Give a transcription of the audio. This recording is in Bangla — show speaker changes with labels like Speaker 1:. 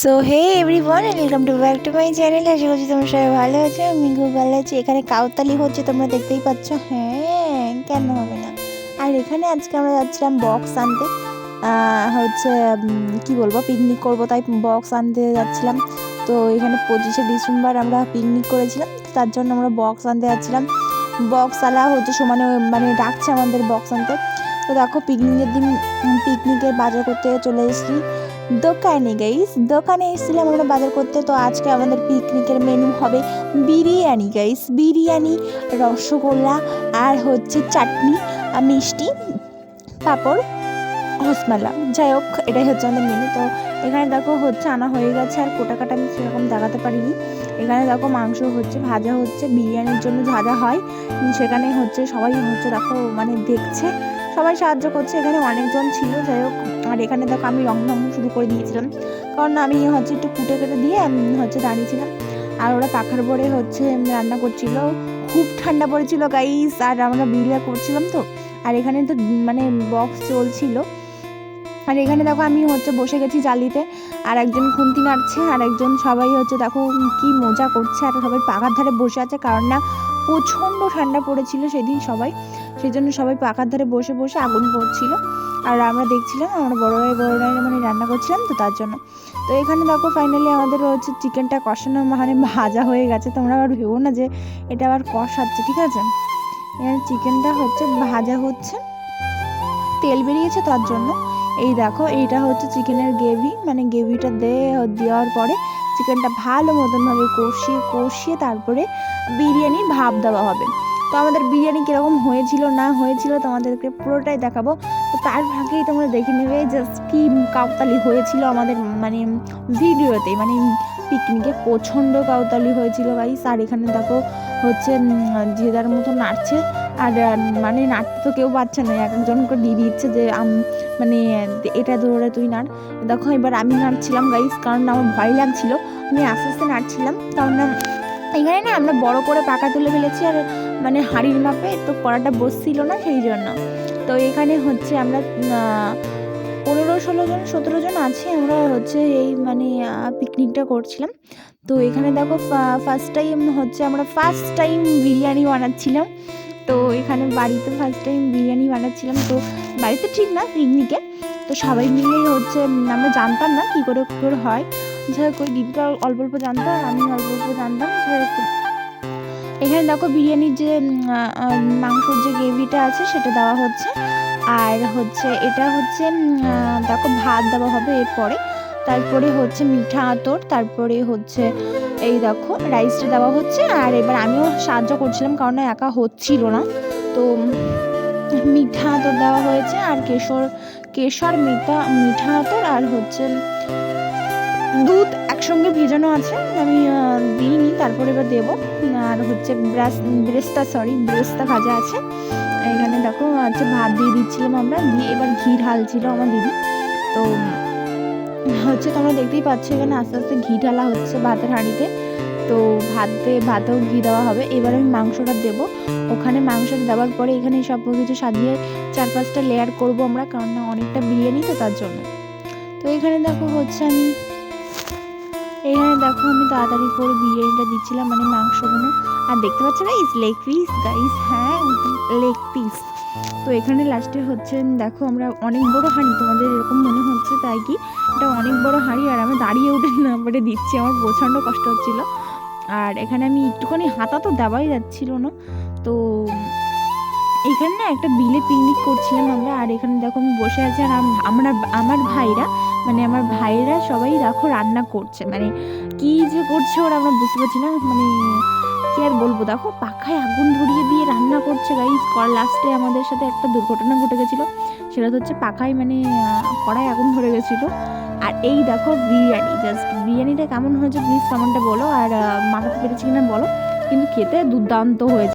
Speaker 1: So hey everyone, welcome to back to my channel. আশা করছি তোমরা সবাই ভালো আছো। আমি খুব ভালো আছি। এখানে কাউতালি হচ্ছে, তোমরা দেখতেই পাচ্ছ। হ্যাঁ, কেন হবে না। আর এখানে আজকে আমরা যাচ্ছিলাম বক্স আনতে। হচ্ছে কি বলবো, পিকনিক করব, তাই বক্স আনতে যাচ্ছিলাম। তো এখানে 25শে ডিসেম্বর আমরা পিকনিক করেছিলাম, তার জন্য আমরা বক্স আনতে যাচ্ছিলাম। বক্স আলা হচ্ছে সমানে মানে ডাকছে আমাদের বক্স আনতে। তো দেখো, পিকনিকের দিন পিকনিকের বাজার করতে চলে এসেছি দোকানে। গাইস, দোকানে এসেছিলাম আমরা বাজার করতে। তো আজকে আমাদের পিকনিকের মেনু হবে বিরিয়ানি। গাইস, বিরিয়ানি, রসগোল্লা, আর হচ্ছে চাটনি, মিষ্টি, পাঁপড়, রসমালাই। যাই হোক, এটাই হচ্ছে আমাদের মেনু। তো এখানে দেখো হচ্ছে আনা হয়ে গেছে, আর কোটা কাটা আমি সেরকম দেখাতে পারিনি। এখানে দেখো মাংস হচ্ছে, ভাজা হচ্ছে, বিরিয়ানির জন্য ভাজা হয় সেখানে হচ্ছে। সবাই হচ্ছে দেখো মানে দেখছে, সবাই সাহায্য করছে। এখানে অনেকজন ছিল। যাই হোক, আর এখানে দেখো আমি রং শুরু করে দিয়েছিলাম, কারণ আমি হচ্ছে একটু কুটে কেটে দিয়ে হচ্ছে দাঁড়িয়েছিলাম। আর ওরা পাখার পরে হচ্ছে রান্না করছিল। খুব ঠান্ডা পড়েছিল গাইস, আর আমরা বিরিয়া করছিলাম তো। আর এখানে তো মানে বক্স চলছিল। আর এখানে দেখো আমি হচ্ছে বসে গেছি জালিতে, আর একজন খুন্তি নাড়ছে, আর একজন সবাই হচ্ছে দেখো কি মজা করছে। আর সবাই পাখার ধারে বসে আছে, কারণ না প্রচণ্ড ঠান্ডা পড়েছিল সেদিন সবাই, সেই জন্য সবাই পাখার ধারে বসে বসে আগুন পড়ছিল। আর আমরা দেখছিলাম, আমরা বড়রাই মানে রান্না করছিলাম তো, তার জন্য। তো এখানে দেখো ফাইনালি আমাদের হচ্ছে চিকেনটা কষানো মানে ভাজা হয়ে গেছে। তোমরা আবার ভেবো না যে এটা আবার কষাচ্ছে, ঠিক আছে। এখানে চিকেনটা হচ্ছে ভাজা হচ্ছে, তেল বেরিয়েছে তার জন্য। এই দেখো, এইটা হচ্ছে চিকেনের গ্রেভি, মানে গ্রেভিটা দেওয়ার পরে চিকেনটা ভালো মতনভাবে কষিয়ে তারপরে বিরিয়ানির ভাপ দেওয়া হবে। তো আমাদের বিরিয়ানি কীরকম হয়েছিল না হয়েছিল তোমাদেরকে পুরোটাই দেখাবো। তো তার ভাগেই তোমরা দেখে নেবে জাস্ট কি কাউতালি হয়েছিল আমাদের মানে ভিডিওতে, মানে পিকনিকে প্রচণ্ড কাউতালি হয়েছিল গাইস। আর এখানে দেখো হচ্ছে যে যার মতো নাড়ছে, আর মানে নাড়তে তো কেউ পাচ্ছে না, এক একজন করে দিয়ে দিচ্ছে যে মানে এটা ধরে তুই নাড়। দেখো এবার আমি নাড়ছিলাম গাইস, কারণ আমার ভয় লাগছিল। আমি আস্তে আস্তে নাড়ছিলাম, কারণ এখানে না আমরা বড় করে পাকা তুলে ফেলেছি, আর মানে হাঁড়ির মাপে তো কড়াটা বসছিল না, সেই জন্য। তো এখানে হচ্ছে আমরা 15-16 জন 17 জন আছি, আমরা হচ্ছে এই মানে পিকনিকটা করছিলাম। তো এখানে দেখো ফার্স্ট টাইম বিরিয়ানি বানাচ্ছিলাম। তো এখানে বাড়িতে ফার্স্ট টাইম বিরিয়ানি বানাচ্ছিলাম, তো বাড়িতে ঠিক না, পিকনিকে। তো সবাই মিলেই হচ্ছে, আমরা জানতাম না কী করে হয়। যাই হোক, ওই দিদিটা অল্প অল্প জানতো, আর আমি অল্প অল্প জানতাম। যাই হোক, এখানে দেখো বিরিয়ানির যে মাংসর যে গ্রেভিটা আছে সেটা দেওয়া হচ্ছে। আর হচ্ছে এটা হচ্ছে দেখো ভাত দেওয়া হবে এরপরে, তারপরে হচ্ছে মিঠা আতর, তারপরে হচ্ছে এই দেখো রাইসটা দেওয়া হচ্ছে। আর এবার আমিও সাহায্য করছিলাম, কারণ একা হচ্ছিল না। তো মিঠা আতর দেওয়া হয়েছে, আর কেশর মিঠা আতর, আর হচ্ছে দুধ একসঙ্গে ভেজানো আছে, আমি দিইনি, তারপরে এবার দেবো। আর হচ্ছে ব্রেস্তা ভাজা আছে। এখানে দেখো হচ্ছে ভাত দিয়ে দিচ্ছিলাম আমরা, দিয়ে এবার ঘি ঢালছিল আমার দিদি। তো হচ্ছে তোমরা দেখতেই পাচ্ছ, এখানে আস্তে আস্তে ঘি ঢালা হচ্ছে ভাতের হাঁড়িতে। তো ভাতেও ঘি দেওয়া হবে। এবার আমি মাংসটা দেবো। ওখানে মাংসটা দেওয়ার পরে এখানে সব কিছু সাজিয়ে 4-5টা লেয়ার করবো আমরা, কারণ না অনেকটা বিরিয়ানি তো, তার জন্য। তো এখানে দেখো আমি তাড়াতাড়ি করে বিরিয়ানিটা দিচ্ছিলাম, মানে মাংসগুলো। আর দেখতে পাচ্ছ গাইস, লেগ পিস গাইস, হ্যাঁ লেগ পিস। তো এখানে লাস্টে হচ্ছে দেখো, আমরা অনেক বড় হাঁড়ি, তোমাদের এরকম মনে হচ্ছে তাই কি, এটা অনেক বড় হাঁড়ি, আর আমি দাঁড়িয়ে উঠে নাম্বারে দিচ্ছি, আমার প্রচণ্ড কষ্ট হচ্ছিলো। আর এখানে আমি একটুখানি হাতা তো দেওয়াই যাচ্ছিল না। তো এখানে না একটা বিলে পিকনিক করছিলাম আমরা। আর এখানে দেখো আমি বসে আছি, আর আমার ভাইরা সবাই দেখো রান্না করছে, মানে কি যে করছে ওরা, আমরা বুঝতে পারছি না, মানে কি আর বলবো। দেখো পাখায় আগুন ধরিয়ে দিয়ে রান্না করছে গাইস। লাস্টে আমাদের সাথে একটা দুর্ঘটনা ঘটে গেছিলো, সেটা হচ্ছে পাখায় মানে কড়াই আগুন ধরে গেছিলো। আর এই দেখো বিরিয়ানি, জাস্ট বিরিয়ানিটা কেমন হয়েছে প্লিজ কমেন্টে বলো, আর মাখাতে পেরেছি কিনা বলো। কিন্তু খেতে দুর্দান্ত হয়েছে।